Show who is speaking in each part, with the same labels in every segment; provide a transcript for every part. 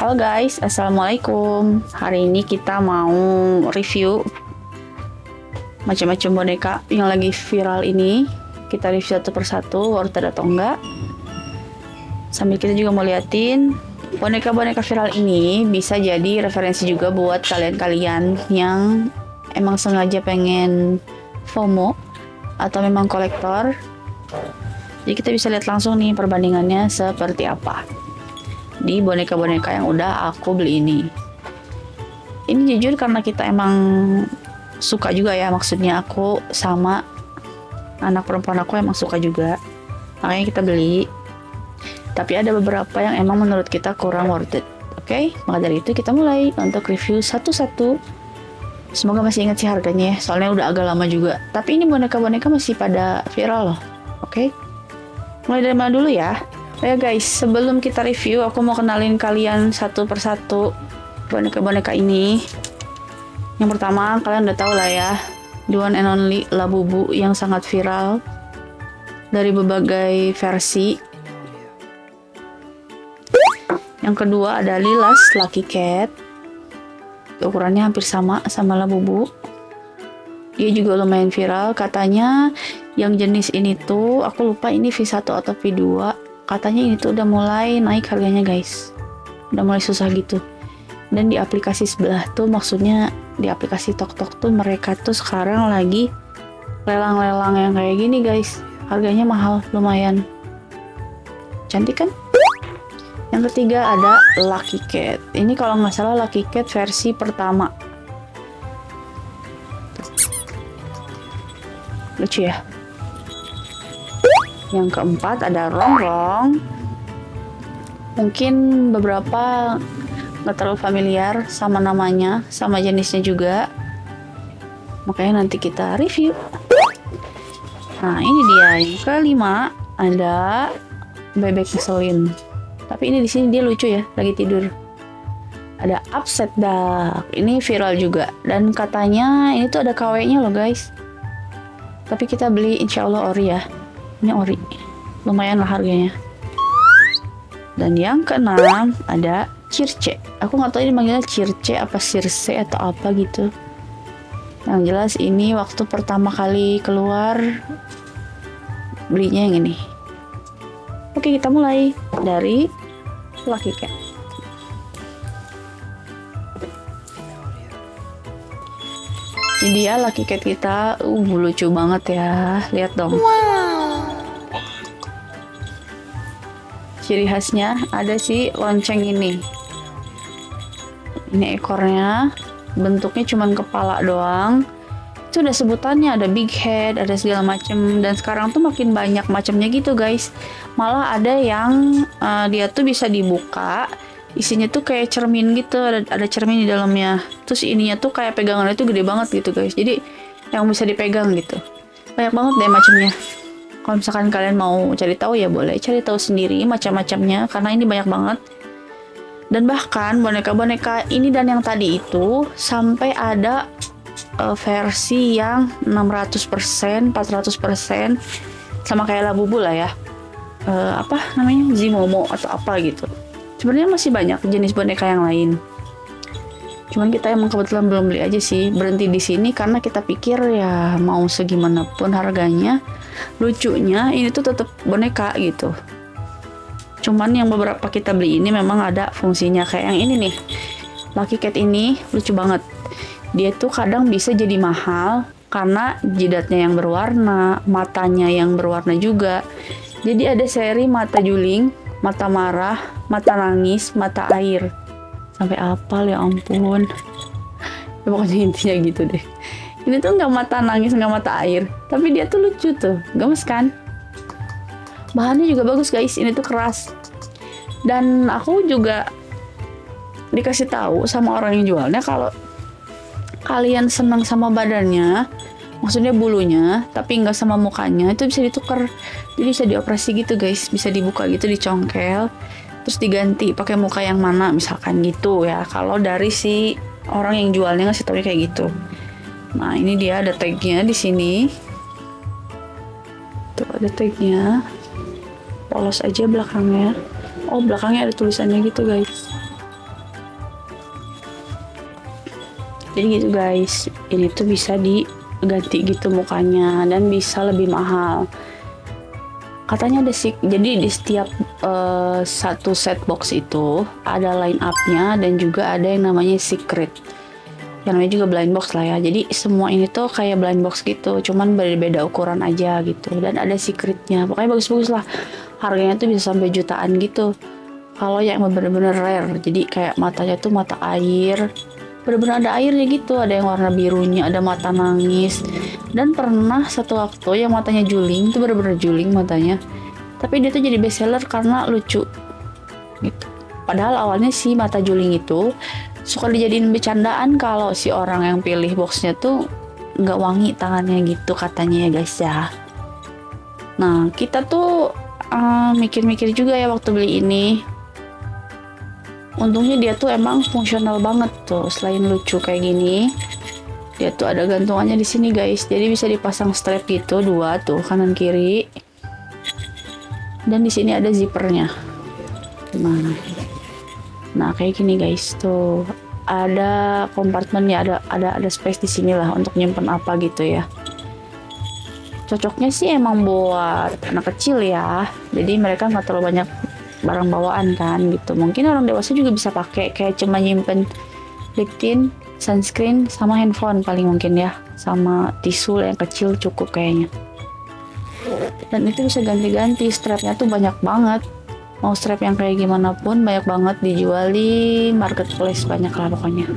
Speaker 1: Halo guys, assalamualaikum. Hari ini kita mau review macam-macam boneka yang lagi viral ini. Kita review satu persatu, worth it atau enggak. Sambil kita juga mau liatin boneka-boneka viral ini bisa jadi referensi juga buat kalian-kalian yang emang sengaja pengen FOMO atau memang kolektor. Jadi kita bisa lihat langsung nih perbandingannya seperti apa di boneka-boneka yang udah aku beli ini. Ini jujur karena kita emang suka juga ya, maksudnya aku sama anak perempuan aku emang suka juga, makanya kita beli. Tapi ada beberapa yang emang menurut kita kurang worth it. Oke, maka dari itu kita mulai untuk review satu-satu. Semoga masih ingat sih harganya ya, soalnya udah agak lama juga. Tapi ini boneka-boneka masih pada viral loh. Oke, mulai dari mana dulu ya? Ya guys, sebelum kita review, aku mau kenalin kalian satu persatu boneka-boneka ini. Yang pertama, kalian udah tahu lah ya, the one and only Labubu yang sangat viral dari berbagai versi. Yang kedua ada Lilas Lucky Cat. Ukurannya hampir sama Labubu. Dia juga lumayan viral. Katanya yang jenis ini tuh, aku lupa ini V1 atau V2. Katanya ini tuh udah mulai naik harganya guys, udah mulai susah gitu. Dan di aplikasi sebelah tuh, maksudnya di aplikasi TokTok tuh, mereka tuh sekarang lagi lelang-lelang yang kayak gini guys. Harganya mahal, lumayan. Cantik kan? Yang ketiga ada Lucky Cat. Ini kalau nggak salah Lucky Cat versi pertama. Lucu ya. Yang keempat ada Rongrong. Mungkin beberapa nggak terlalu familiar sama namanya, sama jenisnya juga, makanya nanti kita review. Nah ini dia. Yang kelima ada bebek ngeselin. Tapi ini di sini dia lucu ya, lagi tidur. Ada Upset Duck. Ini viral juga dan katanya ini tuh ada KW-nya loh guys. Tapi kita beli insya Allah ori ya. Ini ori, lumayan lah harganya. Dan yang keenam ada Circe. Aku nggak tahu ini manggilnya Circe apa Circe atau apa gitu. Yang jelas ini waktu pertama kali keluar belinya yang ini. Oke, kita mulai dari Lucky Cat. Ini dia Lucky Cat kita. Lucu banget ya. Lihat dong. Ciri khasnya ada si lonceng ini. Ini ekornya, bentuknya cuman kepala doang. Itu udah sebutannya, ada big head, ada segala macem. Dan sekarang tuh makin banyak macamnya gitu guys. Malah ada yang dia tuh bisa dibuka, isinya tuh kayak cermin gitu, ada cermin di dalamnya. Terus ininya tuh kayak pegangannya tuh gede banget gitu guys. Jadi yang bisa dipegang gitu. Banyak banget deh macamnya. Kalau misalkan kalian mau cari tahu ya boleh cari tahu sendiri macam-macamnya, karena ini banyak banget. Dan bahkan boneka-boneka ini dan yang tadi itu sampai ada versi yang 600%, 400%, sama kayak Labubu lah ya. Apa namanya? Zimomo atau apa gitu. Sebenarnya masih banyak jenis boneka yang lain. Cuman kita emang kebetulan belum beli aja sih, berhenti di sini karena kita pikir ya mau segimanapun harganya, lucunya ini tuh tetap boneka gitu. Cuman yang beberapa kita beli ini memang ada fungsinya, kayak yang ini nih, Lucky Cat ini lucu banget. Dia tuh kadang bisa jadi mahal karena jidatnya yang berwarna, matanya yang berwarna juga. Jadi ada seri mata juling, mata marah, mata nangis, mata air. Sampai apal ya ampun. Ya, pokoknya intinya gitu deh. Ini tuh nggak mata nangis, nggak mata air, tapi dia tuh lucu tuh, gemes kan? Bahannya juga bagus guys, ini tuh keras. Dan aku juga dikasih tahu sama orang yang jualnya kalau kalian senang sama badannya, maksudnya bulunya, tapi nggak sama mukanya, itu bisa ditukar. Jadi bisa dioperasi gitu guys, bisa dibuka gitu, dicongkel, terus diganti pakai muka yang mana misalkan gitu ya. Kalau dari si orang yang jualnya ngasih taunya kayak gitu. Nah ini dia ada tagnya di sini. Tuh ada tagnya. Polos aja belakangnya. Oh belakangnya ada tulisannya gitu guys. Jadi gitu guys, ini tuh bisa diganti gitu mukanya dan bisa lebih mahal. Katanya ada sih, jadi di setiap satu set box itu ada line up-nya dan juga ada yang namanya secret. Yang namanya juga blind box lah ya. Jadi semua ini tuh kayak blind box gitu, cuman beda-beda ukuran aja gitu. Dan ada secretnya, pokoknya bagus-bagus lah. Harganya tuh bisa sampai jutaan gitu. Kalau yang bener-bener rare, jadi kayak matanya tuh mata air, bener-bener ada airnya gitu, ada yang warna birunya, ada mata nangis. Dan pernah satu waktu yang matanya juling, itu bener-bener juling matanya, tapi dia tuh jadi best seller karena lucu gitu. Padahal awalnya si mata juling itu suka dijadiin bercandaan kalau si orang yang pilih boxnya tuh nggak wangi tangannya gitu katanya ya guys ya. Nah kita tuh mikir-mikir juga ya waktu beli ini. Untungnya dia tuh emang fungsional banget tuh. Selain lucu kayak gini, dia tuh ada gantungannya di sini guys. Jadi bisa dipasang strap gitu, dua tuh kanan kiri. Dan di sini ada zippernya. Nah kayak gini guys tuh. Ada kompartemennya, ada space di sini lah untuk nyimpen apa gitu ya. Cocoknya sih emang buat anak kecil ya. Jadi mereka nggak terlalu banyak barang bawaan kan gitu. Mungkin orang dewasa juga bisa pakai, kayak cuma nyimpen lip tint, sunscreen, sama handphone paling mungkin ya, sama tisu yang kecil cukup kayaknya. Dan itu bisa ganti-ganti, strapnya tuh banyak banget. Mau strap yang kayak gimana pun banyak banget dijual di marketplace, banyak lah pokoknya.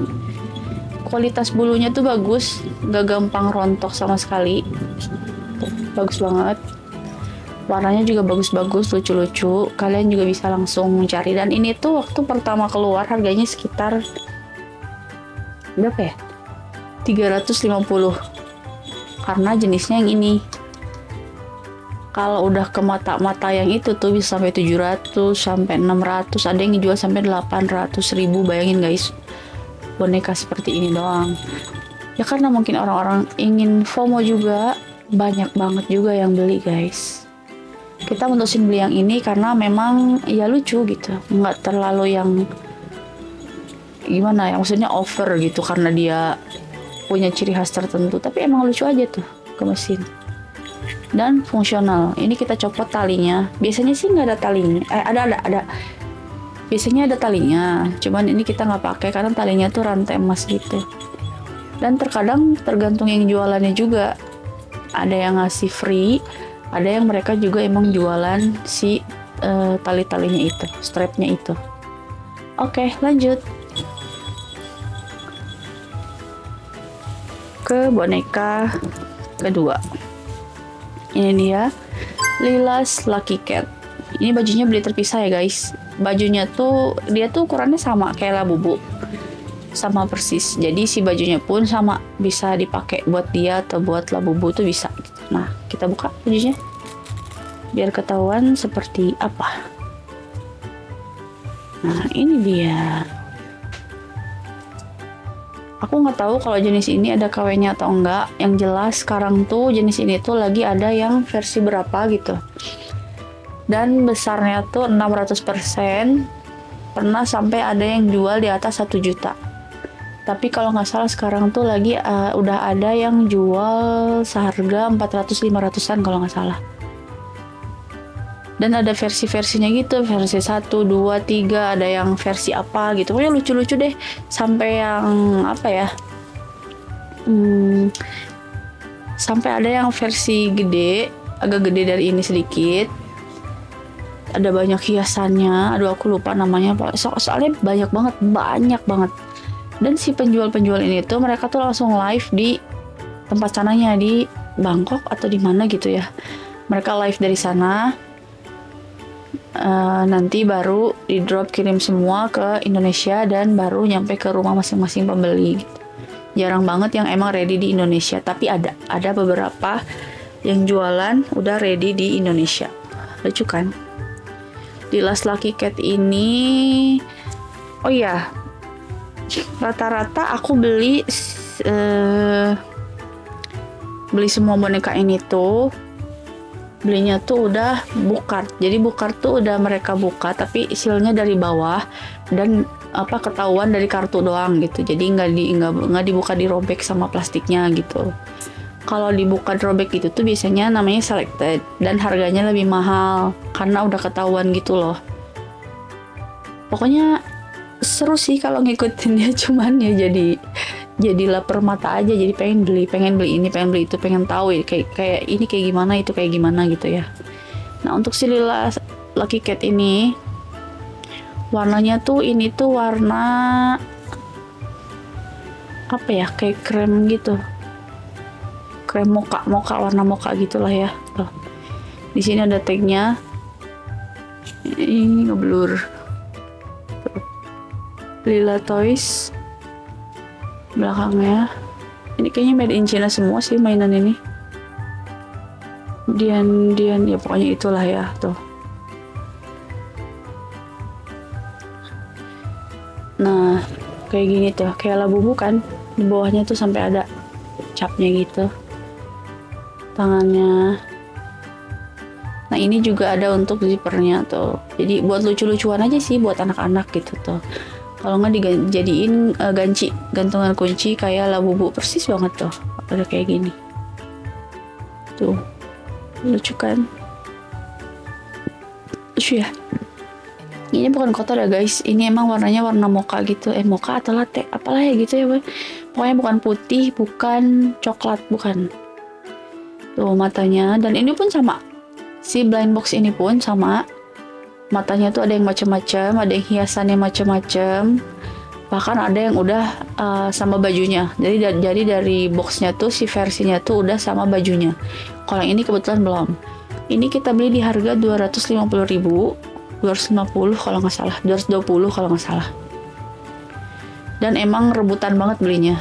Speaker 1: Kualitas bulunya tuh bagus, gak gampang rontok sama sekali. Tuh, bagus banget. Warnanya juga bagus-bagus, lucu-lucu. Kalian juga bisa langsung mencari. Dan ini tuh waktu pertama keluar harganya sekitar berapa ya? 350. Karena jenisnya yang ini. Kalau udah ke mata-mata yang itu tuh bisa sampai 700, sampai 600. Ada yang dijual sampai 800.000. Bayangin guys, boneka seperti ini doang. Ya karena mungkin orang-orang ingin FOMO juga, banyak banget juga yang beli guys. Kita mutusin beli yang ini karena memang ya lucu gitu, nggak terlalu yang gimana ya, maksudnya over gitu karena dia punya ciri khas tertentu, tapi emang lucu aja tuh ke mesin dan fungsional. Ini kita copot talinya, biasanya sih nggak ada talinya, ada biasanya ada talinya, cuman ini kita nggak pakai karena talinya tuh rantai emas gitu. Dan terkadang tergantung yang jualannya juga, ada yang ngasih free, ada yang mereka juga emang jualan si tali-talinya itu, strapnya itu. Oke, lanjut ke boneka kedua. Ini dia Lila's Lucky Cat. Ini bajunya beli terpisah ya guys. Bajunya tuh dia tuh ukurannya sama kayak Labubu, sama persis. Jadi si bajunya pun sama, bisa dipakai buat dia atau buat Labubu tuh bisa. Nah, kita buka bajunya biar ketahuan seperti apa. Nah, ini dia. Aku nggak tahu kalau jenis ini ada KW-nya atau enggak. Yang jelas sekarang tuh jenis ini tuh lagi ada yang versi berapa gitu. Dan besarnya tuh 600%. Pernah sampai ada yang jual di atas 1 juta. Tapi kalau nggak salah sekarang tuh lagi udah ada yang jual seharga 400-500an kalau nggak salah. Dan ada versi-versinya gitu, versi 1, 2, 3, ada yang versi apa gitu. Pokoknya lucu-lucu deh. Sampai yang apa ya? Sampai ada yang versi gede, agak gede dari ini sedikit. Ada banyak hiasannya. Aduh aku lupa namanya. Soalnya banyak banget. Dan si penjual-penjual ini tuh mereka tuh langsung live di tempat sananya, di Bangkok atau di mana gitu ya. Mereka live dari sana. Nanti baru di drop kirim semua ke Indonesia dan baru nyampe ke rumah masing-masing pembeli. Jarang banget yang emang ready di Indonesia, tapi ada beberapa yang jualan udah ready di Indonesia. Lucu kan? Lila's Lucky Cat ini, oh iya, rata-rata aku beli semua boneka ini tuh belinya tuh udah bukart. Jadi bukart tuh udah mereka buka tapi sealnya dari bawah dan ketahuan dari kartu doang gitu. Jadi nggak dibuka dirobek sama plastiknya gitu. Kalau dibuka dirobek gitu tuh biasanya namanya selected dan harganya lebih mahal karena udah ketahuan gitu loh. Pokoknya seru sih kalau ngikutin dia, cuman ya jadi lapar mata aja, jadi pengen beli ini, pengen beli itu, pengen tahu ya, kayak ini kayak gimana, itu kayak gimana gitu ya. Nah, untuk si Lila Lucky Cat ini warnanya tuh ini tuh warna apa ya, kayak krem gitu, krem mocha warna mocha gitulah ya. Tuh. Di sini ada tagnya, ini ngeblur. Tuh. Lila Toys belakangnya. Ini kayaknya made in China semua sih mainan ini. Dian ya pokoknya itulah ya. Tuh. Nah, kayak gini tuh, kayak Labubu kan, di bawahnya tuh sampai ada capnya gitu tangannya. Nah, ini juga ada untuk zippernya tuh, jadi buat lucu-lucuan aja sih buat anak-anak gitu tuh. Kalau nggak dijadiin gantungan kunci kayak Labubu, persis banget tuh, ada kayak gini tuh, lucu kan, lucu ya. Ini bukan kotor ya guys, ini emang warnanya warna mocha gitu, mocha atau latte, apalah ya gitu ya, pokoknya bukan putih, bukan coklat, bukan. Tuh matanya, dan ini pun sama, si blind box ini pun sama, matanya tuh ada yang macam-macam, ada yang hiasannya macam-macam, bahkan ada yang udah sama bajunya. Jadi dari boxnya tuh si versinya tuh udah sama bajunya. Kalau yang ini kebetulan belum. Ini kita beli di harga 250.000. 250 kalau nggak salah, 220 kalau nggak salah. Dan emang rebutan banget belinya.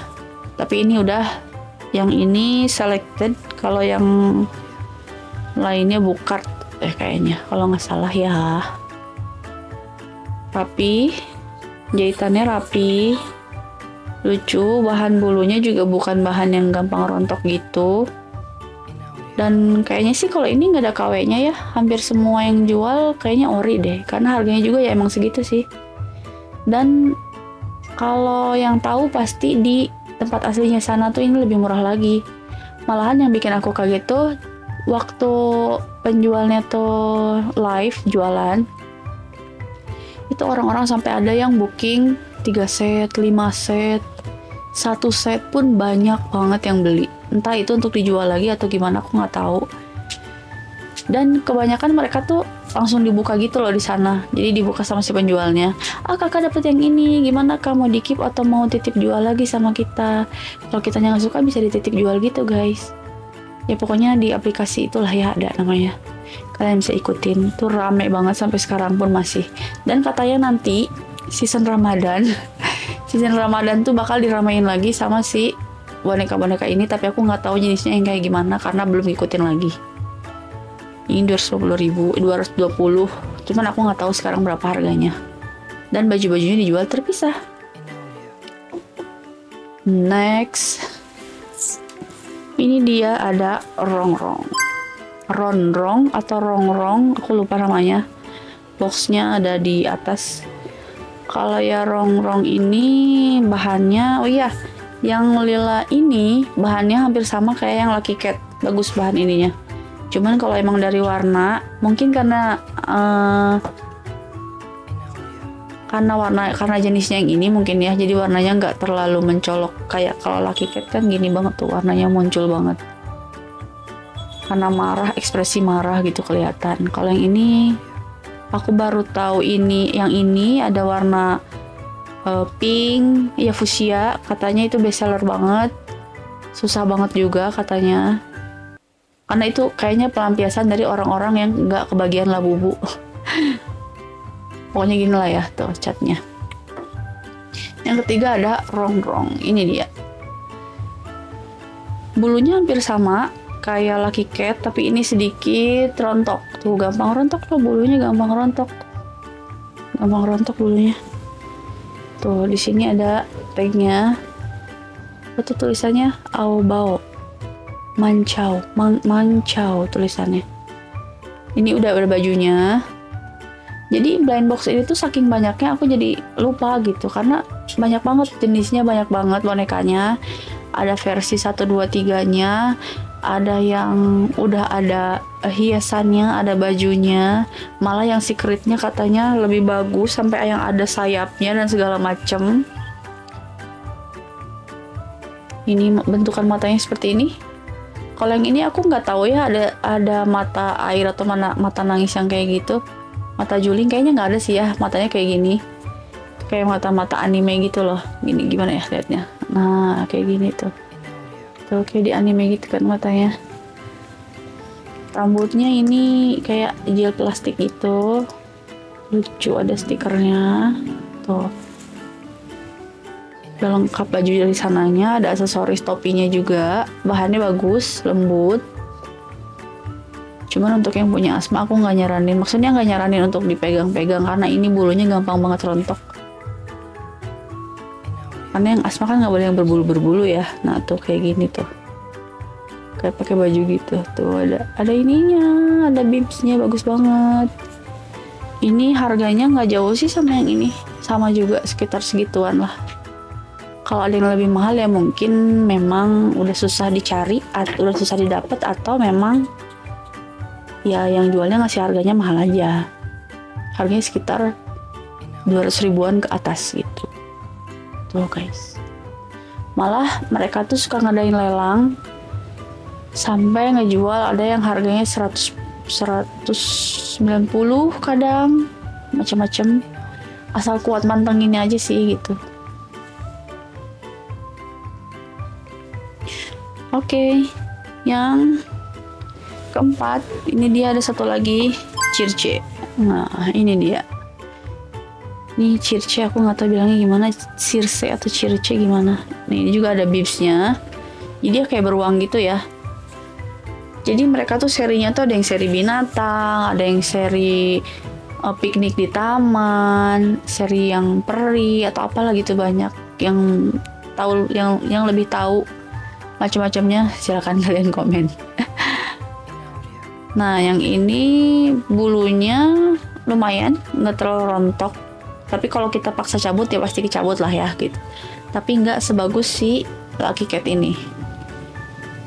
Speaker 1: Tapi ini udah, yang ini selected, kalau yang lainnya bukart kayaknya, kalau nggak salah ya. Rapi, jahitannya rapi, lucu, bahan bulunya juga bukan bahan yang gampang rontok gitu. Dan kayaknya sih kalau ini nggak ada KW-nya ya, hampir semua yang jual kayaknya ori deh, karena harganya juga ya emang segitu sih. Dan kalau yang tahu pasti di tempat aslinya sana tuh ini lebih murah lagi. Malahan yang bikin aku kaget tuh waktu penjualnya tuh live jualan, itu orang-orang sampai ada yang booking 3 set, 5 set, 1 set pun banyak banget yang beli. Entah itu untuk dijual lagi atau gimana, aku nggak tahu. Dan kebanyakan mereka tuh langsung dibuka gitu loh di sana. Jadi dibuka sama si penjualnya. Kakak dapet yang ini, gimana kak, mau di keep atau mau titip jual lagi sama kita? Kalau kita nggak suka bisa dititip jual gitu guys. Ya pokoknya di aplikasi itulah ya, ada namanya. Kalian bisa ikutin. Tuh rame banget sampai sekarang pun masih. Dan katanya nanti season Ramadan tuh bakal diramein lagi sama si boneka-boneka ini, tapi aku nggak tahu jenisnya yang kayak gimana karena belum ngikutin lagi. Ini 220.000, cuman aku nggak tahu sekarang berapa harganya. Dan baju-bajunya dijual terpisah. Next, ini dia ada rongrong atau rongrong, aku lupa namanya. Boxnya ada di atas. Kalau ya rongrong ini bahannya, oh iya, yang lila ini bahannya hampir sama kayak yang Lucky Cat, bagus bahan ininya. Cuman kalau emang dari warna, mungkin karena jenisnya yang ini mungkin ya, jadi warnanya nggak terlalu mencolok kayak kalau Lucky Cat kan gini banget tuh, warnanya muncul banget. Karena marah, ekspresi marah gitu kelihatan. Kalau yang ini, aku baru tahu yang ini ada warna pink, ya fuchsia, katanya itu best seller banget, susah banget juga katanya, karena itu kayaknya pelampiasan dari orang-orang yang nggak kebagian Labubu. Pokoknya gini lah ya tuh catnya. Yang ketiga ada rongrong, ini dia, bulunya hampir sama kayak Lucky Cat, tapi ini sedikit rontok, tuh gampang rontok loh bulunya, gampang rontok bulunya. Tuh di sini ada tagnya, itu tulisannya Aobao Mancau tulisannya. Ini udah ada bajunya. Jadi blind box ini tuh saking banyaknya aku jadi lupa gitu karena banyak banget jenisnya, banyak banget bonekanya. Ada versi 1 2 3-nya, ada yang udah ada hiasannya, ada bajunya. Malah yang secretnya katanya lebih bagus sampai yang ada sayapnya dan segala macem. Ini bentukan matanya seperti ini. Kalau yang ini aku nggak tahu ya, ada mata air atau mata nangis yang kayak gitu. Mata juling kayaknya nggak ada sih ya, matanya kayak gini, kayak mata-mata anime gitu loh. Gini gimana ya liatnya, nah kayak gini tuh kayak di anime gitu kan matanya. Rambutnya ini kayak gel plastik gitu, lucu, ada stikernya tuh. Udah lengkap baju dari sananya, ada aksesoris topinya juga, bahannya bagus, lembut. Cuman untuk yang punya asma aku nggak nyaranin, maksudnya nggak nyaranin untuk dipegang-pegang karena ini bulunya gampang banget rontok. Karena yang asma kan nggak boleh yang berbulu-berbulu ya. Nah tuh kayak gini tuh, kayak pakai baju gitu. Tuh ada ininya, ada bibsnya, bagus banget. Ini harganya nggak jauh sih sama yang ini, sama juga sekitar segituan lah. Kalau ada yang lebih mahal ya mungkin memang udah susah dicari, atau udah susah didapat, atau memang ya yang jualnya ngasih harganya mahal aja. Harganya sekitar 200 ribuan ke atas gitu. Tuh guys. Malah mereka tuh suka ngadain lelang sampai ngejual, ada yang harganya 190 kadang, macam-macam. Asal kuat mantenginnya aja sih gitu. Oke, yang keempat, ini dia ada satu lagi, Circe. Nah, ini dia. Ini Circe, aku nggak tahu bilangnya gimana, Circe atau Circe gimana. Nih, ini juga ada bibsnya. Jadi dia kayak beruang gitu ya. Jadi mereka tuh serinya tuh ada yang seri binatang, ada yang seri piknik di taman, seri yang peri atau apalah gitu, banyak. Yang tahu, yang lebih tahu macam-macamnya silakan kalian komen. Nah, yang ini bulunya lumayan, nggak terlalu rontok. Tapi kalau kita paksa cabut ya pasti kecabut lah ya gitu. Tapi nggak sebagus si Lucky Cat ini.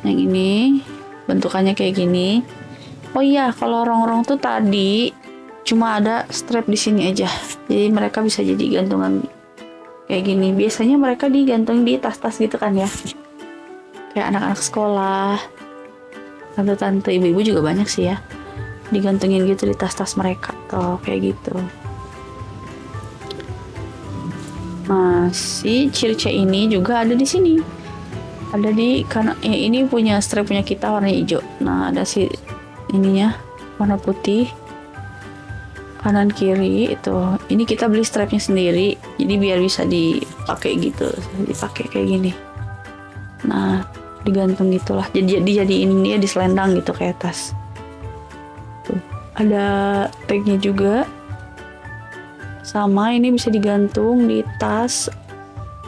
Speaker 1: Yang ini bentukannya kayak gini. Oh iya, kalau rongrong tuh tadi cuma ada strap di sini aja. Jadi mereka bisa jadi gantungan kayak gini. Biasanya mereka digantung di tas-tas gitu kan ya. Kayak anak-anak sekolah, tante-tante, ibu-ibu juga banyak sih ya, digantungin gitu di tas-tas mereka tuh kayak gitu. Nah, si Circe ini juga ada di sini, ada di karena ini punya strap punya kita warna hijau. Nah, ada si ininya warna putih kanan kiri itu. Ini kita beli strapnya sendiri, jadi biar bisa dipakai gitu, dipakai kayak gini. Nah, digantung gitulah, jadi dijadiin dia diselendang gitu kayak tas. Tuh, ada tagnya juga. Sama ini bisa digantung di tas,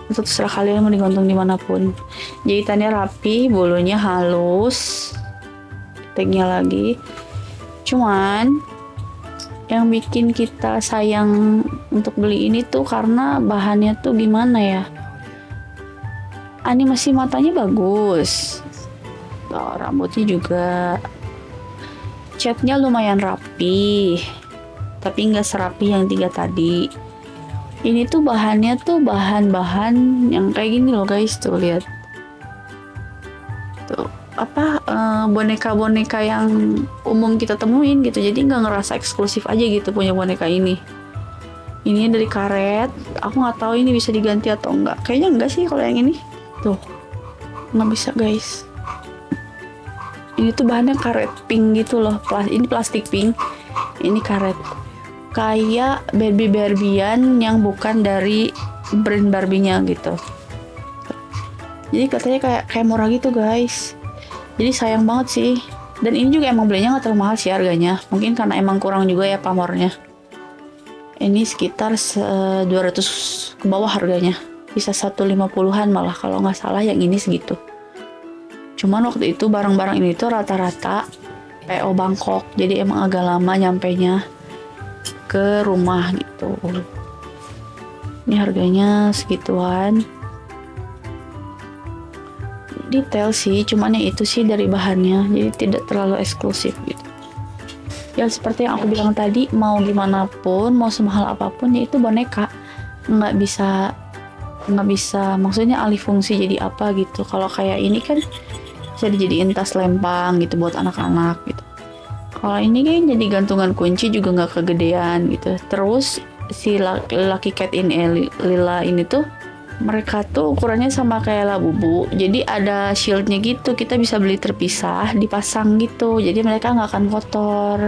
Speaker 1: untuk terserah kalian mau digantung dimanapun. Jahitannya rapi, bulunya halus, tagnya lagi. Cuman yang bikin kita sayang untuk beli ini tuh karena bahannya tuh gimana ya, animasi matanya bagus, tuh, rambutnya juga, catnya lumayan rapi, tapi nggak serapi yang 3 tadi. Ini tuh bahannya tuh bahan-bahan yang kayak gini loh guys, tuh lihat tuh apa, boneka-boneka yang umum kita temuin gitu, jadi nggak ngerasa eksklusif aja gitu punya boneka ini. Ini dari karet, aku nggak tahu ini bisa diganti atau enggak, kayaknya enggak sih kalau yang ini. Tuh, nggak bisa guys. Ini tuh bahannya karet pink gitu loh. Ini plastik pink. Ini karet. Kayak Barbie-Barbian yang bukan dari brand Barbie-nya gitu. Jadi katanya kayak murah gitu guys. Jadi sayang banget sih. Dan ini juga emang belinya nggak terlalu mahal sih harganya. Mungkin karena emang kurang juga ya pamornya. Ini sekitar 200 ke bawah harganya. Bisa 150-an malah kalau nggak salah, yang ini segitu. Cuman waktu itu barang-barang ini tuh rata-rata PO Bangkok, jadi emang agak lama nyampenya ke rumah gitu. Ini harganya segituan. Detail sih, cuman ya itu sih dari bahannya, jadi tidak terlalu eksklusif gitu. Ya seperti yang aku bilang tadi, mau gimana pun, mau semahal apapun, ya itu boneka. Nggak bisa maksudnya alih fungsi jadi apa gitu. Kalau kayak ini kan bisa dijadiin tas lempang gitu buat anak-anak gitu. Kalau ini kan jadi gantungan kunci juga nggak kegedean gitu. Terus si Lucky Cat ini Lila ini tuh, mereka tuh ukurannya sama kayak Labubu, jadi ada shieldnya gitu, kita bisa beli terpisah dipasang gitu, jadi mereka nggak akan kotor.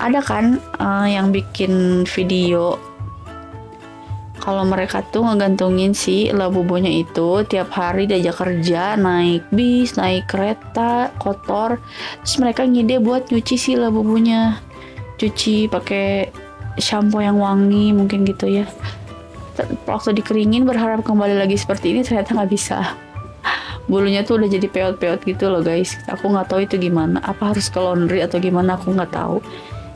Speaker 1: Ada kan yang bikin video kalau mereka tuh ngegantungin si Labubunya itu tiap hari diajak kerja, naik bis, naik kereta, kotor, terus mereka ngide buat nyuci si Labubunya, cuci pakai shampoo yang wangi mungkin gitu ya. Waktu dikeringin berharap kembali lagi seperti ini, ternyata nggak bisa. Bulunya tuh udah jadi peot-peot gitu loh guys. Aku nggak tahu itu gimana, apa harus ke laundry atau gimana, aku nggak tahu.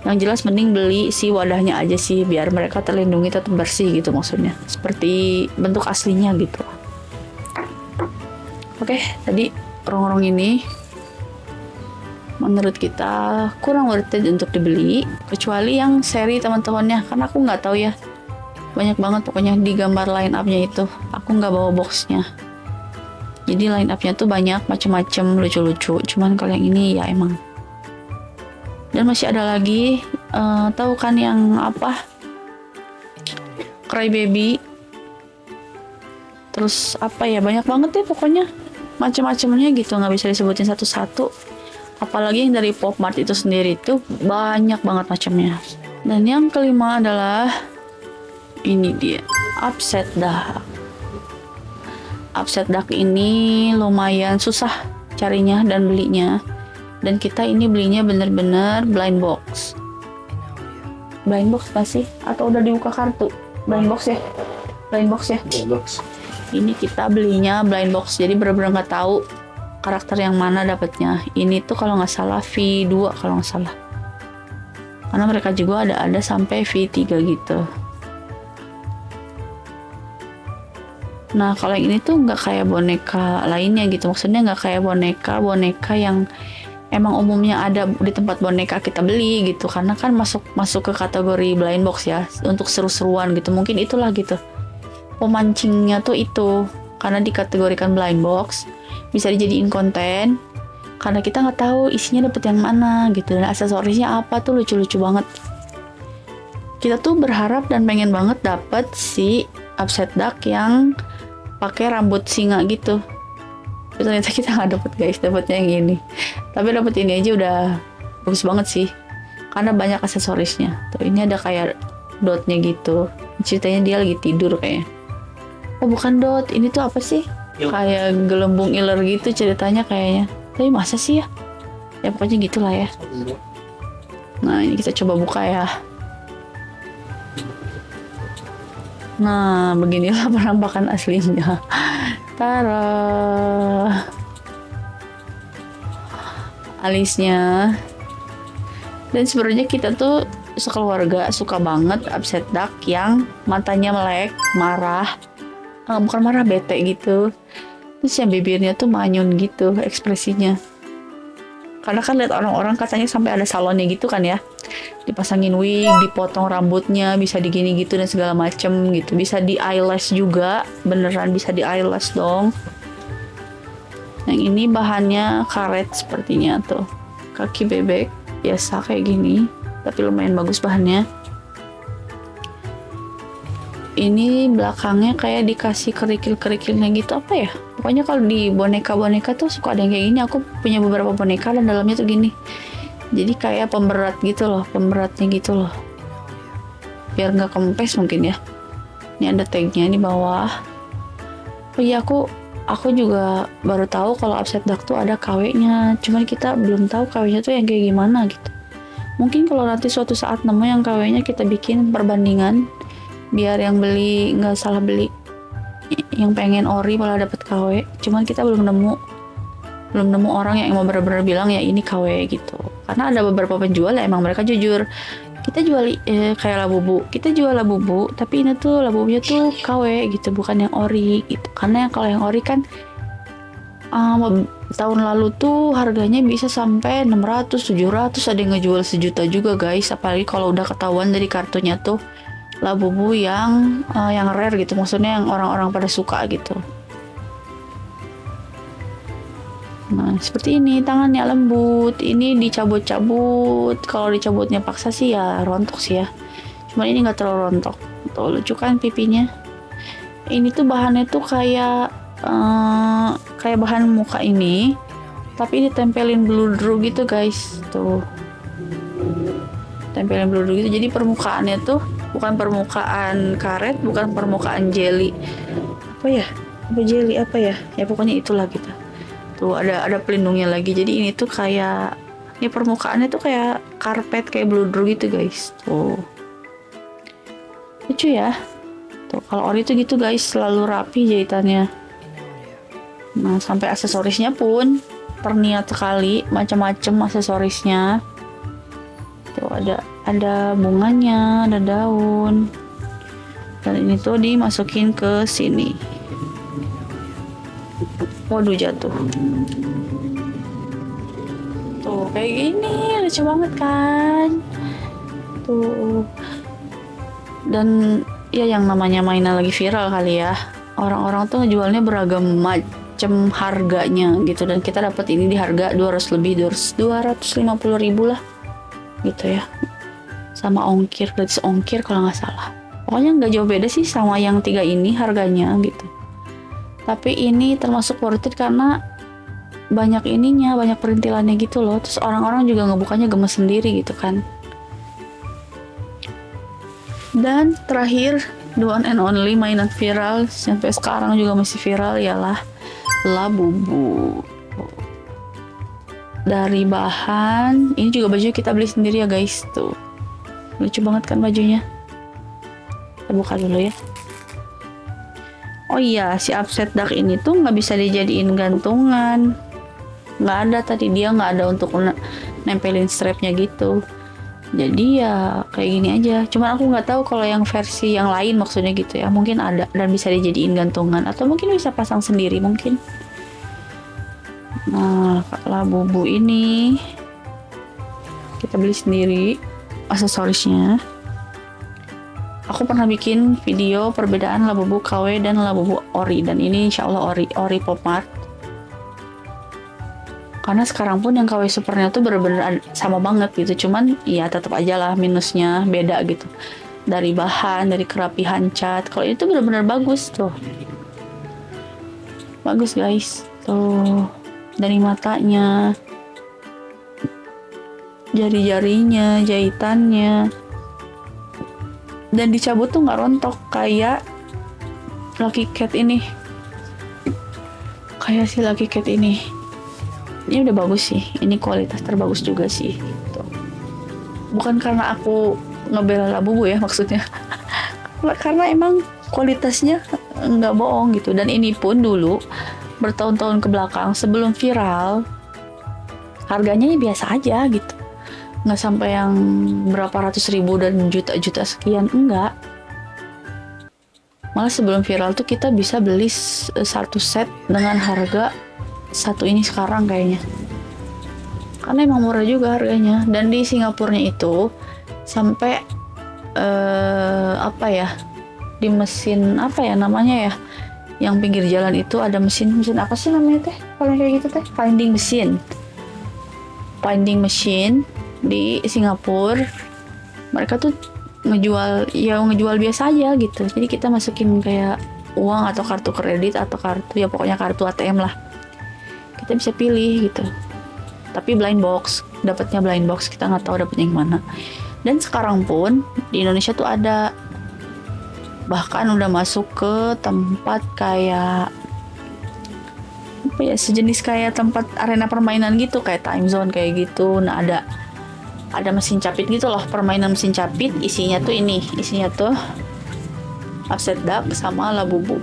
Speaker 1: Yang jelas mending beli si wadahnya aja sih, biar mereka terlindungi, tetap bersih gitu maksudnya, seperti bentuk aslinya gitu. Oke, tadi rong-rong ini menurut kita kurang worth it untuk dibeli, kecuali yang seri teman-temannya, karena aku nggak tahu ya, banyak banget pokoknya di gambar line up-nya itu. Aku nggak bawa boxnya, jadi line up-nya tuh banyak macem-macem lucu-lucu, cuman kalau yang ini ya emang. Dan masih ada lagi, tahu kan yang apa, Cry Baby, terus apa ya, banyak banget deh pokoknya macem-macemnya gitu, nggak bisa disebutin satu-satu. Apalagi yang dari Pop Mart itu sendiri tuh banyak banget macamnya. Dan yang kelima adalah ini dia, Upset Duck. Upset Duck ini lumayan susah carinya dan belinya. Dan kita ini belinya bener-bener blind box. Blind box gak sih? Atau udah dibuka kartu? Blind box ya? Blind box ya? Blind box. Ini kita belinya blind box, jadi bener-bener nggak tahu karakter yang mana dapatnya. Ini tuh kalau nggak salah V2 kalau nggak salah. Karena mereka juga ada sampai V3 gitu. Nah kalau yang ini tuh nggak kayak boneka lainnya gitu, maksudnya nggak kayak boneka yang emang umumnya ada di tempat boneka kita beli gitu, karena kan masuk ke kategori blind box ya, untuk seru-seruan gitu, mungkin itulah gitu pemancingnya tuh itu, karena dikategorikan blind box, bisa dijadiin konten, karena kita nggak tahu isinya dapet yang mana gitu, dan aksesorisnya apa tuh lucu-lucu banget. Kita tuh berharap dan pengen banget dapet si Upset Duck yang pakai rambut singa gitu. Ternyata kita nggak dapet guys, dapetnya yang ini. Tapi dapet ini aja udah bagus banget sih, karena banyak aksesorisnya. Tuh ini ada kayak dotnya gitu. Ceritanya dia lagi tidur kayaknya. Oh bukan dot, ini tuh apa sih? Kayak gelembung iler gitu ceritanya kayaknya. Tapi masa sih ya? Ya pokoknya gitulah ya. Nah ini kita coba buka ya. Nah beginilah penampakan aslinya. Tara, alisnya. Dan sebenarnya kita tuh sekeluarga suka banget Upset Duck yang matanya melek, marah, bukan marah, bete gitu. Terus yang bibirnya tuh manyun gitu ekspresinya. Karena kan lihat orang-orang katanya sampai ada salonnya gitu kan ya, dipasangin wig, dipotong rambutnya, bisa digini gitu dan segala macem gitu, bisa di eyelash juga, beneran bisa di eyelash dong. Yang ini bahannya karet sepertinya tuh, kaki bebek biasa kayak gini, tapi lumayan bagus bahannya. Ini belakangnya kayak dikasih kerikil-kerikilnya gitu, apa ya, pokoknya kalau di boneka-boneka tuh suka ada yang kayak gini. Aku punya beberapa boneka dan dalamnya tuh gini, jadi kayak pemberat gitu loh, pemberatnya gitu loh, biar nggak kempes mungkin ya. Ini ada tagnya di bawah. Oh iya, aku juga baru tahu kalau Upset Duck tuh ada KW-nya, cuman kita belum tahu KW-nya tuh yang kayak gimana gitu. Mungkin kalau nanti suatu saat nemu yang KW-nya, kita bikin perbandingan biar yang beli nggak salah beli, yang pengen ori malah dapet KW. Cuman kita belum nemu orang yang mau benar-benar bilang ya ini KW gitu, karena ada beberapa penjual ya emang mereka jujur kita jual kayak Labubu, kita jual Labubu, tapi ini tuh Labubunya tuh KW gitu, bukan yang ori gitu. Karena kalau yang ori kan tahun lalu tuh harganya bisa sampai 600, 700, ada yang ngejual 1 juta juga guys. Apalagi kalau udah ketahuan dari kartunya tuh Labubu yang rare gitu, maksudnya yang orang-orang pada suka gitu. Nah, seperti ini, tangannya lembut. Ini dicabut-cabut. Kalau dicabutnya paksa sih ya rontok sih ya. Cuman ini nggak terlalu rontok. Tuh, lucu kan pipinya. Ini tuh bahannya tuh kayak bahan muka ini, tapi ditempelin bludru gitu guys. Tuh. Tempelin bludru gitu. Jadi permukaannya tuh bukan permukaan karet, bukan permukaan jelly. Apa ya? Apa jelly apa ya? Ya pokoknya itulah gitu. Tuh ada pelindungnya lagi, jadi ini tuh kayak ini permukaannya tuh kayak karpet, kayak bludru gitu guys. Tuh lucu ya. Tuh kalau ori tuh gitu guys, selalu rapi jahitannya. Nah sampai aksesorisnya pun terniat sekali, macam-macam aksesorisnya. Tuh ada bunganya, ada daun, dan ini tuh dimasukin ke sini. Waduh, jatuh. Tuh kayak gini, lucu banget kan. Tuh. Dan ya yang namanya mainan lagi viral kali ya, orang-orang tuh ngejualnya beragam macam harganya gitu, dan kita dapat ini di harga 200 lebih, 250.000 lah gitu ya, sama ongkir, gratis ongkir kalau nggak salah. Pokoknya nggak jauh beda sih sama yang 3 ini harganya gitu. Tapi ini termasuk worth it karena banyak ininya, banyak perintilannya gitu loh. Terus orang-orang juga ngebukanya gemes sendiri gitu kan. Dan terakhir, the one and only mainan viral sampai sekarang juga masih viral ialah Labubu. Dari bahan, ini juga bajunya kita beli sendiri ya guys. Tuh lucu banget kan bajunya. Kita buka dulu ya. Oh iya, si upset duck ini tuh nggak bisa dijadiin gantungan. Nggak ada tadi, dia nggak ada untuk nempelin strapnya gitu. Jadi ya kayak gini aja. Cuman aku nggak tahu kalau yang versi yang lain maksudnya gitu ya. Mungkin ada dan bisa dijadiin gantungan, atau mungkin bisa pasang sendiri mungkin. Nah, Labubu ini kita beli sendiri aksesorisnya. Aku pernah bikin video perbedaan Labubu KW dan Labubu ori, dan ini insya Allah ori Pop Mart. Karena sekarang pun yang KW Supernya tuh bener-bener sama banget gitu, cuman ya tetap aja lah minusnya beda gitu. Dari bahan, dari kerapihan cat. Kalau itu bener-bener bagus tuh. Bagus guys. Tuh. Dari matanya, jari-jarinya, jahitannya. Dan dicabut tuh nggak rontok kayak Lucky Cat ini. Kayak si Lucky Cat ini. Ini udah bagus sih. Ini kualitas terbagus juga sih. Gitu. Bukan karena aku ngebela Labubu ya maksudnya. Karena emang kualitasnya nggak bohong gitu. Dan ini pun dulu bertahun-tahun ke belakang sebelum viral, harganya ya biasa aja gitu. Nggak sampai yang berapa ratus ribu dan juta-juta sekian, enggak. Malah sebelum viral tuh kita bisa beli satu set dengan harga satu ini sekarang kayaknya. Karena emang murah juga harganya. Dan di Singapurnya itu sampai di mesin apa ya namanya ya, yang pinggir jalan itu ada mesin apa sih namanya teh kalau kayak gitu teh, vending machine di Singapura. Mereka tuh ngejual biasa aja gitu. Jadi kita masukin kayak uang atau kartu kredit atau kartu, ya pokoknya kartu ATM lah, kita bisa pilih gitu. Tapi blind box, dapatnya blind box, kita nggak tahu dapatnya yang mana. Dan sekarang pun di Indonesia tuh ada, bahkan udah masuk ke tempat kayak apa ya, sejenis kayak tempat arena permainan gitu, kayak time zone kayak gitu. Nah ada mesin capit gitu loh, permainan mesin capit. Isinya tuh upset duck sama Labubu.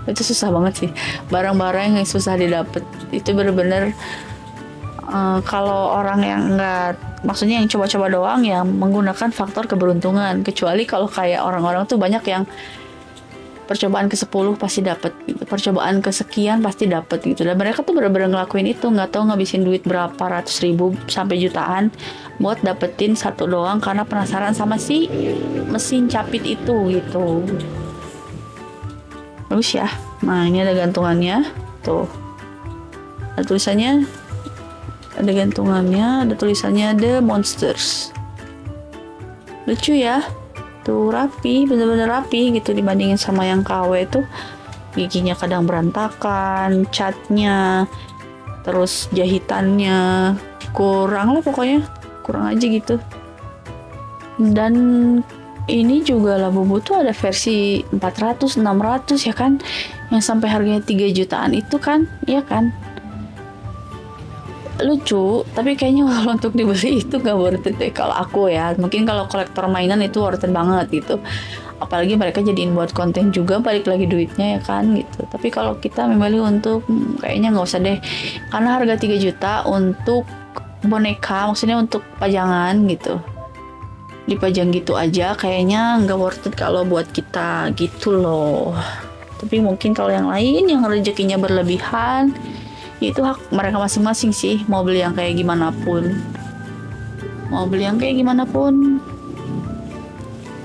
Speaker 1: Itu susah banget sih, barang-barang yang susah didapat itu bener-bener Kalau orang yang enggak, maksudnya yang coba-coba doang ya menggunakan faktor keberuntungan. Kecuali kalau kayak orang-orang tuh banyak yang percobaan ke-10 pasti dapet gitu. Percobaan kesekian pasti dapet gitu. Dan mereka tuh bener-bener ngelakuin itu, nggak tahu ngabisin duit berapa ratus ribu sampai jutaan buat dapetin satu doang karena penasaran sama si mesin capit itu gitu. Bagus ya. Nah, ini ada gantungannya. Tuh. Ada tulisannya, ada gantungannya, ada tulisannya The Monsters. Lucu ya. Tuh rapi, bener-bener rapi gitu dibandingin sama yang KW itu giginya kadang berantakan, catnya, terus jahitannya kurang lah pokoknya, kurang aja gitu. Dan ini juga Labubu tuh ada versi 400, 600 ya kan, yang sampai harganya 3 jutaan itu kan, ya kan. Lucu, tapi kayaknya kalau untuk dibeli itu gak worth it deh kalau aku ya. Mungkin kalau kolektor mainan itu worth it banget gitu. Apalagi mereka jadiin buat konten juga, balik lagi duitnya ya kan gitu. Tapi kalau kita memilih untuk kayaknya nggak usah deh. Karena harga 3 juta untuk boneka, maksudnya untuk pajangan gitu. Dipajang gitu aja kayaknya nggak worth it kalau buat kita gitu loh. Tapi mungkin kalau yang lain yang rezekinya berlebihan, itu hak mereka masing-masing sih, mau beli yang kayak gimana pun,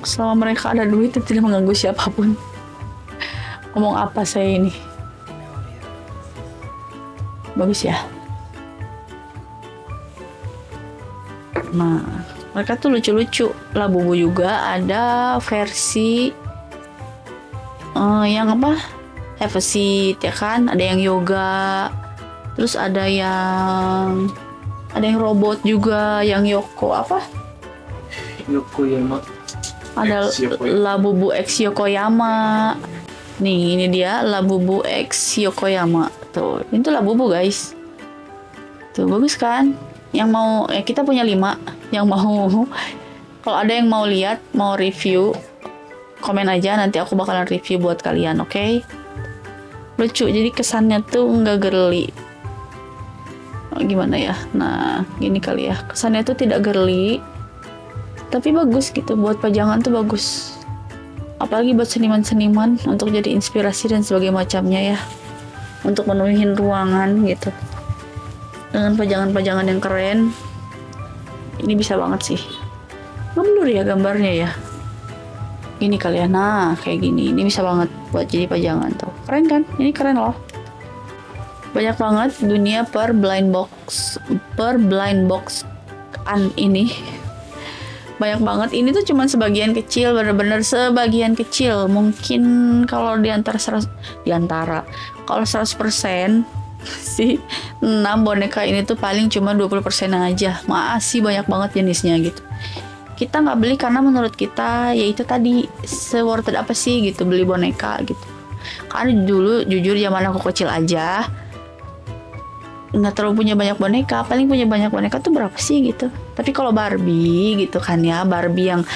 Speaker 1: selama mereka ada duit dan tidak mengganggu siapapun. Ngomong apa saya ini, bagus ya. Nah, mereka tuh lucu-lucu. Labubu juga ada versi yang apa, have a seat ya kan, ada yang yoga. Terus ada yang robot juga, yang Yoko apa?
Speaker 2: Yokoyama.
Speaker 1: Ada Labubu X Yokoyama. Nih, ini dia Labubu X Yokoyama. Tuh, itu Labubu guys. Tuh, bagus kan? Yang mau, kita punya 5. Yang mau, kalau ada yang mau lihat, mau review, komen aja, nanti aku bakalan review buat kalian, oke? Lucu, jadi kesannya tuh nggak girly. Gimana ya, nah gini kali ya, kesannya tuh tidak girly tapi bagus gitu, buat pajangan tuh bagus, apalagi buat seniman-seniman untuk jadi inspirasi dan sebagainya macamnya ya, untuk menuhin ruangan gitu dengan pajangan-pajangan yang keren. Ini bisa banget sih, ngeblur ya gambarnya ya, gini kali ya, nah kayak gini, ini bisa banget buat jadi pajangan tuh, keren kan, ini keren loh. Banyak banget dunia per blind box ini, banyak banget. Ini tuh cuman sebagian kecil, bener-bener sebagian kecil. Mungkin kalau kalau 100% sih 6 boneka ini tuh paling cuma 20% aja, masih banyak banget jenisnya gitu. Kita nggak beli karena menurut kita ya itu tadi, se-worth it apa sih gitu beli boneka gitu. Karena dulu jujur zaman aku kecil aja nggak terlalu punya banyak boneka, paling punya banyak boneka tuh berapa sih gitu. Tapi kalau Barbie gitu kan ya, Barbie yang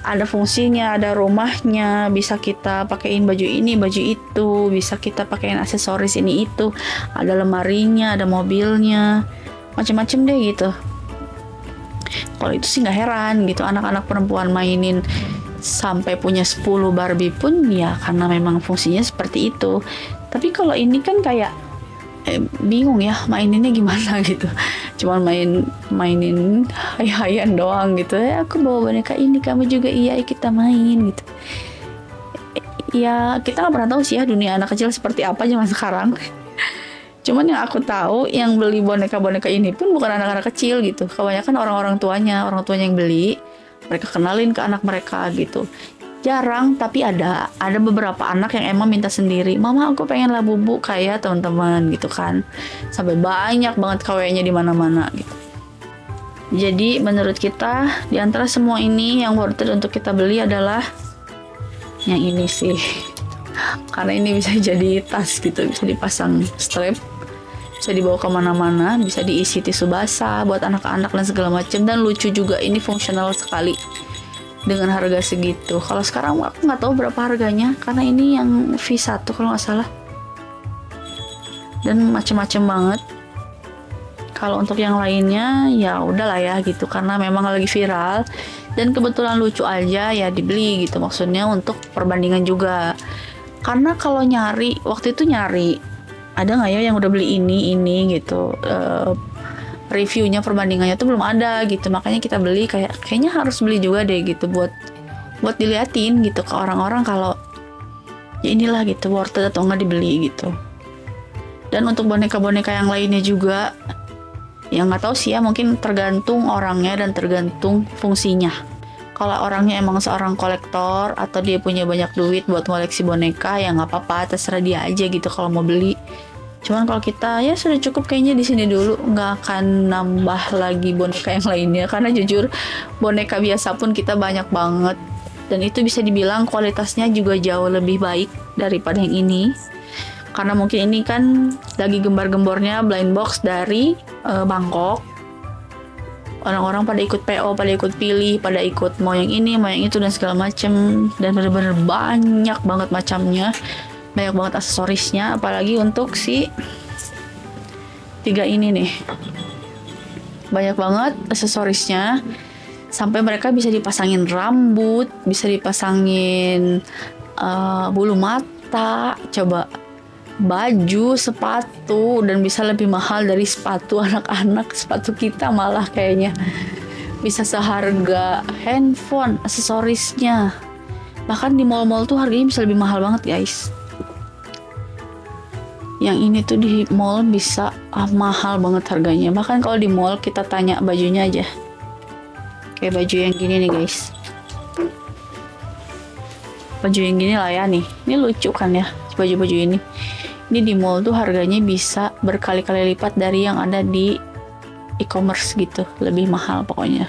Speaker 1: ada fungsinya, ada rumahnya, bisa kita pakein baju ini, baju itu, bisa kita pakein aksesoris ini itu, ada lemarinya, ada mobilnya, macem-macem deh gitu. Kalau itu sih nggak heran gitu, anak-anak perempuan mainin sampai punya 10 Barbie pun ya karena memang fungsinya seperti itu. Tapi kalau ini kan kayak bingung ya maininnya gimana gitu, cuman mainin hay-hayan doang gitu ya, aku bawa boneka ini, kamu juga iya, kita main gitu ya. Kita nggak pernah tahu sih ya dunia anak kecil seperti apa zaman sekarang. Cuman yang aku tahu yang beli boneka-boneka ini pun bukan anak-anak kecil gitu, kebanyakan orang tuanya yang beli, mereka kenalin ke anak mereka gitu. Jarang, tapi ada beberapa anak yang emang minta sendiri, mama aku pengen Labubu kayak teman-teman gitu kan, sampai banyak banget KW-nya di mana-mana gitu. Jadi menurut kita di antara semua ini yang worth it untuk kita beli adalah yang ini sih, karena ini bisa jadi tas gitu, bisa dipasang strap, bisa dibawa kemana-mana, bisa diisi tisu basah buat anak-anak dan segala macam, dan lucu juga, ini fungsional sekali dengan harga segitu. Kalau sekarang aku nggak tahu berapa harganya, karena ini yang V1 kalau nggak salah, dan macem-macem banget Kalau untuk yang lainnya ya udahlah ya gitu, karena memang lagi viral dan kebetulan lucu aja ya dibeli gitu, maksudnya untuk perbandingan juga. Karena kalau nyari waktu itu ada nggak ya yang udah beli ini gitu, reviewnya perbandingannya tuh belum ada gitu, makanya kita beli, kayaknya harus beli juga deh gitu buat diliatin gitu ke orang-orang kalau ya inilah gitu worth it atau nggak dibeli gitu. Dan untuk boneka-boneka yang lainnya juga, yang nggak tahu sih ya, mungkin tergantung orangnya dan tergantung fungsinya. Kalau orangnya emang seorang kolektor atau dia punya banyak duit buat koleksi boneka, ya nggak apa-apa, terserah dia aja gitu kalau mau beli. Cuman kalau kita ya sudah cukup kayaknya di sini dulu, nggak akan nambah lagi boneka yang lainnya, karena jujur boneka biasa pun kita banyak banget dan itu bisa dibilang kualitasnya juga jauh lebih baik daripada yang ini. Karena mungkin ini kan lagi gembar-gembornya blind box dari Bangkok. Orang-orang pada ikut PO, pada ikut pilih, pada ikut mau yang ini, mau yang itu dan segala macem, dan bener-bener banyak banget macamnya. Banyak banget aksesorisnya, apalagi untuk si 3 ini nih. Banyak banget aksesorisnya, sampai mereka bisa dipasangin rambut, bisa dipasangin bulu mata, coba baju, sepatu, dan bisa lebih mahal dari sepatu anak-anak, sepatu kita malah kayaknya. Bisa seharga handphone, aksesorisnya. Bahkan di mall-mall tuh harganya bisa lebih mahal banget guys. Yang ini tuh di mall bisa mahal banget harganya. Bahkan kalau di mall kita tanya bajunya aja. Kayak baju yang gini nih guys. Baju yang gini lah ya nih. Ini lucu kan ya baju-baju ini. Ini di mall tuh harganya bisa berkali-kali lipat dari yang ada di e-commerce gitu. Lebih mahal pokoknya.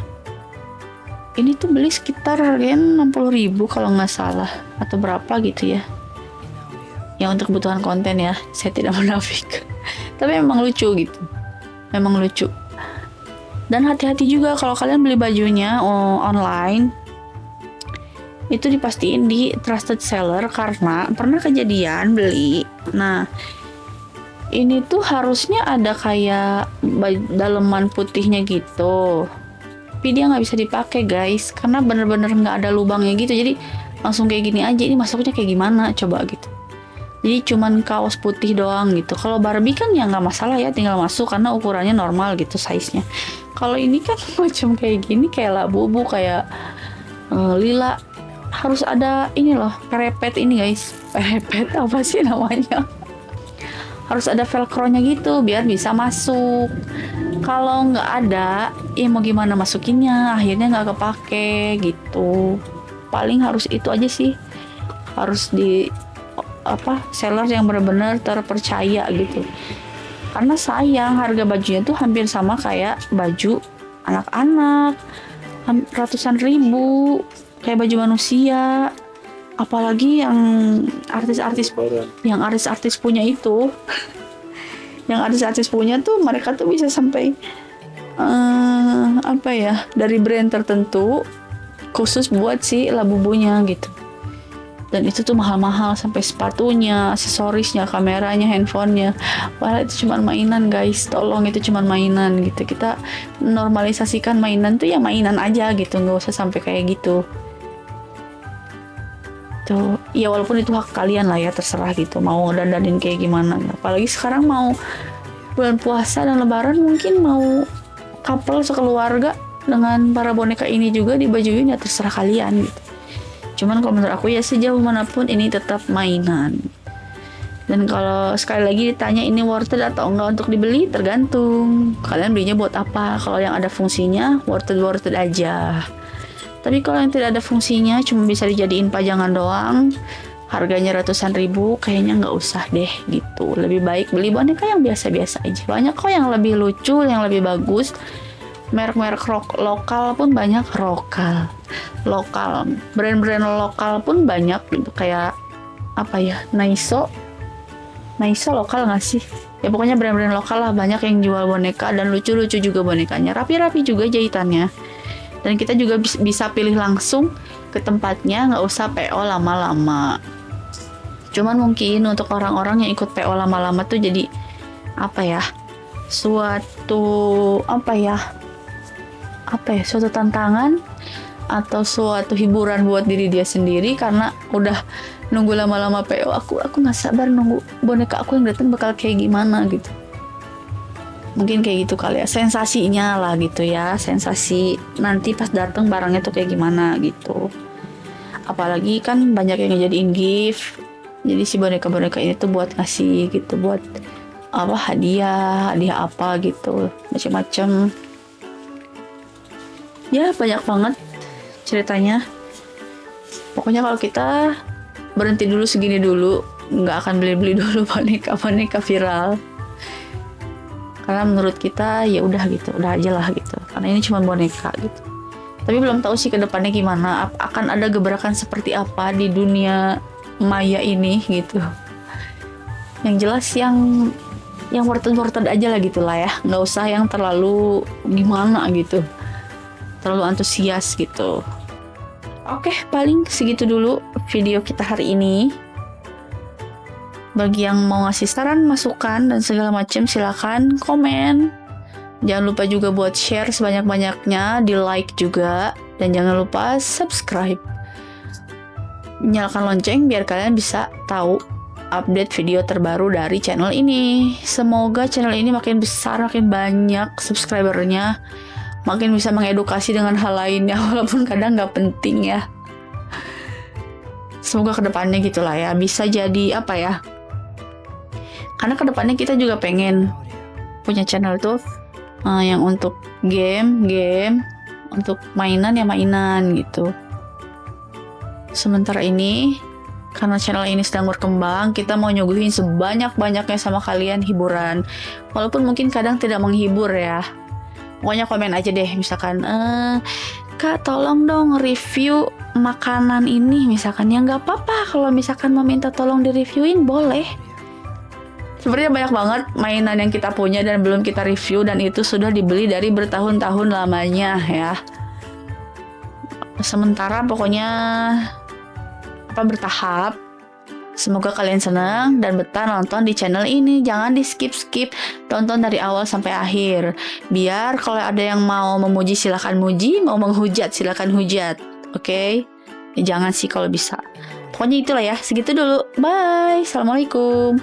Speaker 1: Ini tuh beli sekitar harganya 60.000 kalau nggak salah. Atau berapa gitu ya. Yang untuk kebutuhan konten ya, saya tidak munafik. Tapi memang lucu gitu, memang lucu. Dan hati-hati juga kalau kalian beli bajunya online, itu dipastiin di trusted seller, karena pernah kejadian beli. Nah, ini tuh harusnya ada kayak daleman putihnya gitu, tapi dia nggak bisa dipakai guys, karena bener-bener nggak ada lubangnya gitu. Jadi langsung kayak gini aja. Ini masuknya kayak gimana coba gitu. Jadi cuman kaos putih doang gitu. Kalau Barbie kan ya nggak masalah ya, tinggal masuk karena ukurannya normal gitu size-nya. Kalau ini kan macam kayak gini, kayak Labubu, kayak Lila, harus ada ini loh, perepet ini guys. Perepet apa sih namanya? Harus ada velcro-nya gitu biar bisa masuk. Kalau nggak ada, ya mau gimana masukinnya? Akhirnya nggak kepake gitu. Paling harus itu aja sih. Harus di seller yang benar-benar terpercaya gitu. Karena sayang harga bajunya tuh hampir sama kayak baju anak-anak, ratusan ribu, kayak baju manusia. Apalagi yang artis-artis punya itu. Yang artis-artis punya tuh mereka tuh bisa sampai dari brand tertentu khusus buat si Labubunya gitu. Dan itu tuh mahal-mahal, sampai sepatunya, aksesorisnya, kameranya, handphonenya. Padahal itu cuma mainan guys, tolong, itu cuma mainan gitu. Kita normalisasikan mainan tuh ya mainan aja gitu, nggak usah sampai kayak gitu. Tuh, ya walaupun itu hak kalian lah ya, terserah gitu, mau dandanin kayak gimana. Apalagi sekarang mau bulan puasa dan lebaran, mungkin mau couple sekeluarga dengan para boneka ini juga dibajuin, ya terserah kalian gitu. Cuman kalau menurut aku ya sejauh manapun ini tetap mainan. Dan kalau sekali lagi ditanya ini worth it atau enggak untuk dibeli, tergantung kalian belinya buat apa. Kalau yang ada fungsinya, worth it aja. Tapi kalau yang tidak ada fungsinya, cuma bisa dijadiin pajangan doang, harganya ratusan ribu, kayaknya nggak usah deh gitu. Lebih baik beli boneka yang biasa-biasa aja. Banyak kok yang lebih lucu, yang lebih bagus. Merek-merek lokal pun banyak, lokal brand-brand lokal pun banyak gitu, kayak Naiso lokal nggak sih ya, pokoknya brand-brand lokal lah banyak yang jual boneka, dan lucu-lucu juga bonekanya, rapi-rapi juga jahitannya, dan kita juga bisa pilih langsung ke tempatnya, nggak usah PO lama-lama. Cuman mungkin untuk orang-orang yang ikut PO lama-lama tuh jadi suatu suatu tantangan atau suatu hiburan buat diri dia sendiri, karena udah nunggu lama-lama PO, aku nggak sabar nunggu boneka aku yang datang bakal kayak gimana gitu. Mungkin kayak gitu kali ya, sensasinya lah gitu ya, sensasi nanti pas datang barangnya tuh kayak gimana gitu. Apalagi kan banyak yang ngejadiin gift, jadi si boneka-boneka ini tuh buat ngasih gitu, buat hadiah apa gitu, macam-macam ya, banyak banget ceritanya. Pokoknya kalau kita berhenti dulu segini dulu, nggak akan beli-beli dulu boneka viral, karena menurut kita ya udah gitu, udah aja lah gitu, karena ini cuma boneka gitu. Tapi belum tahu sih ke depannya gimana, akan ada gebrakan seperti apa di dunia maya ini gitu. Yang jelas yang worth it aja lah gitulah ya, nggak usah yang terlalu gimana gitu, terlalu antusias gitu. Oke, paling segitu dulu video kita hari ini. Bagi yang mau ngasih saran, masukan, dan segala macam, silakan komen. Jangan lupa juga buat share sebanyak-banyaknya, di like juga, dan jangan lupa subscribe. Nyalakan lonceng biar kalian bisa tahu update video terbaru dari channel ini. Semoga channel ini makin besar, makin banyak subscribernya, makin bisa mengedukasi dengan hal lainnya, walaupun kadang nggak penting ya. Semoga kedepannya gitulah ya, bisa jadi karena kedepannya kita juga pengen punya channel tuh yang untuk game, untuk mainan gitu. Sementara ini, karena channel ini sedang berkembang, kita mau nyuguhin sebanyak-banyaknya sama kalian hiburan, walaupun mungkin kadang tidak menghibur ya. Pokoknya komen aja deh, misalkan Kak tolong dong review makanan ini misalkan, ya nggak apa-apa kalau misalkan mau minta tolong direviewin, boleh. Sebenarnya banyak banget mainan yang kita punya dan belum kita review, dan itu sudah dibeli dari bertahun-tahun lamanya ya. Sementara pokoknya bertahap. Semoga kalian senang dan betah nonton di channel ini. Jangan di skip, tonton dari awal sampai akhir. Biar kalau ada yang mau memuji silakan muji, mau menghujat silakan hujat. Oke? Jangan sih kalau bisa. Pokoknya itulah ya, segitu dulu. Bye. Assalamualaikum.